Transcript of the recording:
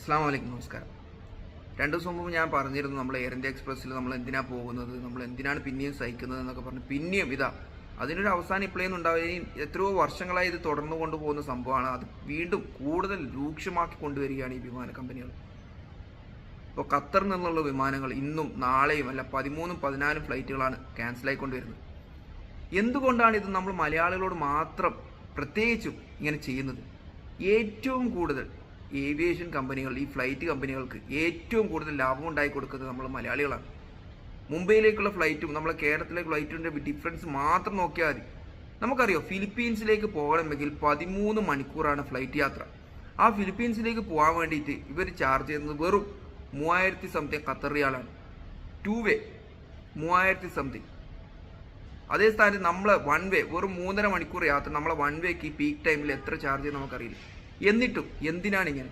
അസ്സാം വലൈക്കും, നമസ്കാരം. 2 ദിവസം മുമ്പ് ഞാൻ പറഞ്ഞിരുന്നു നമ്മൾ എയർ ഇന്ത്യ എക്സ്പ്രസ്സിൽ നമ്മൾ എന്തിനാണ് പോകുന്നത്, നമ്മൾ എന്തിനാണ് പിന്നെയും സഹിക്കുന്നത് എന്നൊക്കെ പറഞ്ഞ് പിന്നെയും അതിനൊരു അവസാനം ഇപ്പോഴേന്നും ഉണ്ടാവുകയും എത്രയോ വർഷങ്ങളായി ഇത് തുടർന്നു കൊണ്ടുപോകുന്ന സംഭവമാണ്. അത് വീണ്ടും കൂടുതൽ രൂക്ഷമാക്കി കൊണ്ടുവരികയാണ് ഈ വിമാന കമ്പനികൾ. ഇപ്പോൾ ഖത്തറിൽ നിന്നുള്ള വിമാനങ്ങൾ ഇന്നും നാളെയും അല്ല 13ഉം 14ഉം ഫ്ലൈറ്റുകളാണ് ക്യാൻസലായിക്കൊണ്ടുവരുന്നത്. എന്തുകൊണ്ടാണ് ഇത് നമ്മൾ മലയാളികളോട് മാത്രം പ്രത്യേകിച്ചും ഇങ്ങനെ ചെയ്യുന്നത്? ഏറ്റവും കൂടുതൽ ഏവിയേഷൻ കമ്പനികൾ, ഈ ഫ്ലൈറ്റ് കമ്പനികൾക്ക് ഏറ്റവും കൂടുതൽ ലാഭം ഉണ്ടായി കൊടുക്കുന്നത് നമ്മൾ മലയാളികളാണ്. മുംബൈയിലേക്കുള്ള ഫ്ലൈറ്റും നമ്മളെ കേരളത്തിലേക്ക് ഫ്ലൈറ്റിൻ്റെ ഡിഫറൻസ് മാത്രം നോക്കിയാൽ മതി. നമുക്കറിയാം, ഫിലിപ്പീൻസിലേക്ക് പോകണമെങ്കിൽ 13 മണിക്കൂറാണ് ഫ്ലൈറ്റ് യാത്ര. ആ ഫിലിപ്പീൻസിലേക്ക് പോകാൻ വേണ്ടിയിട്ട് ഇവർ ചാർജ് ചെയ്യുന്നത് വെറും 3000 സംതിങ് ഖത്തർ റിയാലാണ്. 2 വേ 3000 സംതിങ്. അതേ സ്ഥാനത്ത് നമ്മളെ 1 വേ വെറും 3.5 മണിക്കൂർ യാത്ര, നമ്മളെ 1 വേക്ക് ഈ പീക്ക് ടൈമിൽ എത്ര ചാർജ് ചെയ്യുന്നത് നമുക്കറിയില്ല. എന്നിട്ടും എന്തിനാണ് ഇങ്ങനെ?